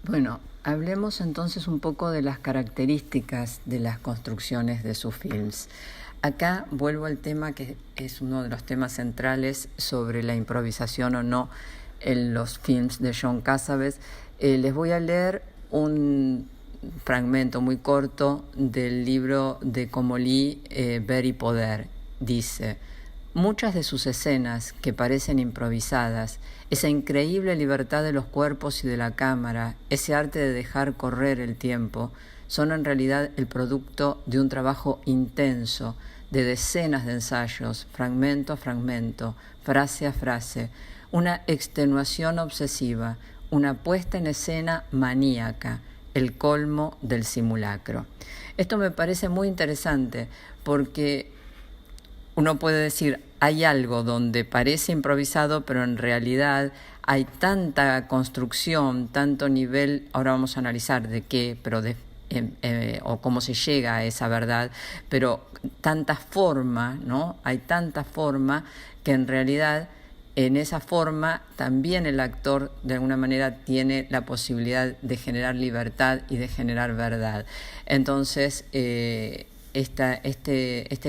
Bueno, hablemos entonces un poco de las características de las construcciones de sus films. Acá vuelvo al tema que es uno de los temas centrales sobre la improvisación o no en los films de John Cassavetes. Les voy a leer un fragmento muy corto del libro de Comolli, Ver y Poder. Dice: muchas de sus escenas, que parecen improvisadas, esa increíble libertad de los cuerpos y de la cámara, ese arte de dejar correr el tiempo, son en realidad el producto de un trabajo intenso, de decenas de ensayos, fragmento a fragmento, frase a frase, una extenuación obsesiva, una puesta en escena maníaca, el colmo del simulacro. Esto me parece muy interesante porque uno puede decir, hay algo donde parece improvisado, pero en realidad hay tanta construcción, tanto nivel, ahora vamos a analizar de qué, pero o cómo se llega a esa verdad, pero tanta forma, ¿no? Hay tanta forma que en realidad en esa forma también el actor de alguna manera tiene la posibilidad de generar libertad y de generar verdad. Entonces, este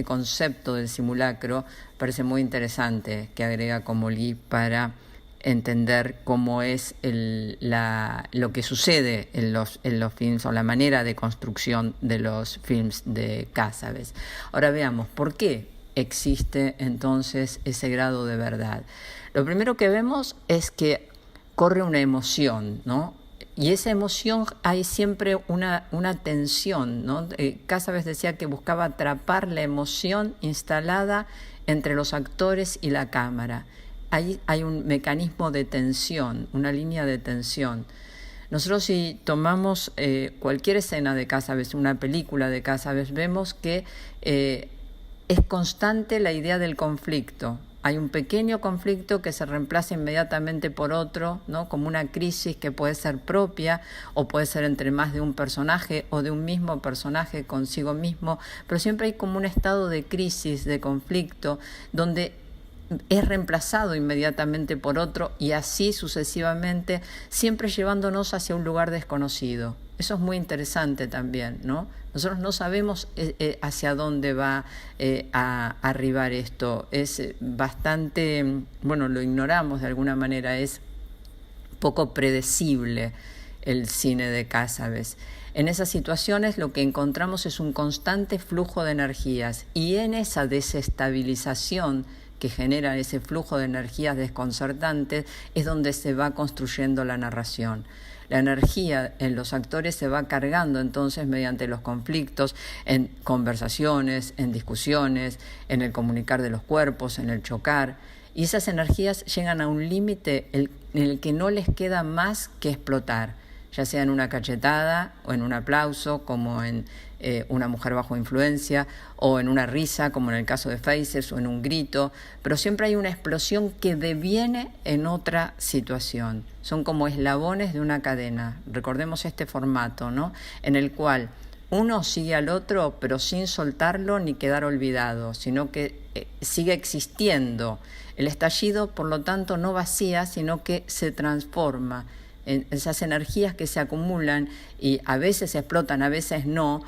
concepto del simulacro parece muy interesante, que agrega Comolli para entender cómo es lo que sucede en los films o la manera de construcción de los films de Cassavetes. Ahora veamos, ¿por qué existe entonces ese grado de verdad? Lo primero que vemos es que corre una emoción, ¿no? Y esa emoción hay siempre una tensión, ¿no? Cassavetes decía que buscaba atrapar la emoción instalada entre los actores y la cámara. Ahí hay un mecanismo de tensión, una línea de tensión. Nosotros si tomamos cualquier escena de Cassavetes, una película de Cassavetes, vemos que es constante la idea del conflicto. Hay un pequeño conflicto que se reemplaza inmediatamente por otro, ¿no? Como una crisis que puede ser propia o puede ser entre más de un personaje o de un mismo personaje consigo mismo, pero siempre hay como un estado de crisis, de conflicto, donde es reemplazado inmediatamente por otro y así sucesivamente, siempre llevándonos hacia un lugar desconocido. Eso es muy interesante también, ¿no? Nosotros no sabemos hacia dónde va a arribar esto. Es bastante, bueno, lo ignoramos de alguna manera, es poco predecible el cine de Cassavetes. En esas situaciones lo que encontramos es un constante flujo de energías y en esa desestabilización que genera ese flujo de energías desconcertantes es donde se va construyendo la narración. La energía en los actores se va cargando entonces mediante los conflictos, en conversaciones, en discusiones, en el comunicar de los cuerpos, en el chocar. Y esas energías llegan a un límite en el que no les queda más que explotar, ya sea en una cachetada o en un aplauso, como en Una mujer bajo influencia, o en una risa, como en el caso de Faces, o en un grito, pero siempre hay una explosión que deviene en otra situación. Son como eslabones de una cadena. Recordemos este formato, ¿no? En el cual uno sigue al otro, pero sin soltarlo ni quedar olvidado, sino que sigue existiendo. El estallido, por lo tanto, no vacía, sino que se transforma en esas energías que se acumulan y a veces explotan, a veces no.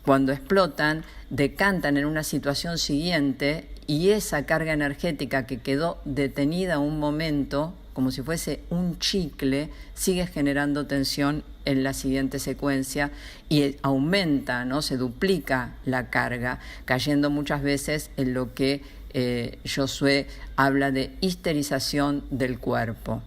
Cuando explotan, decantan en una situación siguiente y esa carga energética que quedó detenida un momento, como si fuese un chicle, sigue generando tensión en la siguiente secuencia y aumenta, ¿no? Se duplica la carga, cayendo muchas veces en lo que Josué habla de histerización del cuerpo.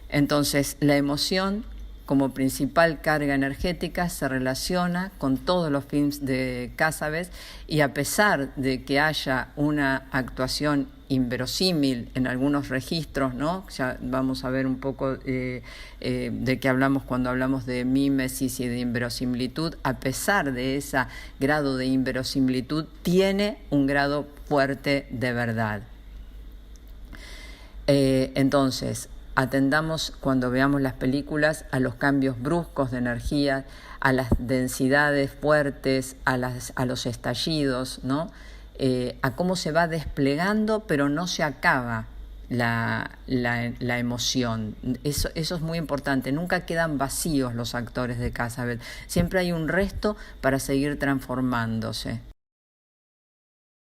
Entonces, la emoción como principal carga energética se relaciona con todos los films de Cassavetes y a pesar de que haya una actuación inverosímil en algunos registros, ¿no? Ya vamos a ver un poco de qué hablamos cuando hablamos de mímesis y de inverosimilitud. A pesar de ese grado de inverosimilitud, tiene un grado fuerte de verdad. Entonces, atendamos cuando veamos las películas a los cambios bruscos de energía, a las densidades fuertes, a los estallidos, ¿no? A cómo se va desplegando, pero no se acaba. la emoción. Eso es muy importante. Nunca quedan vacíos los actores de Casabel. Siempre hay un resto para seguir transformándose.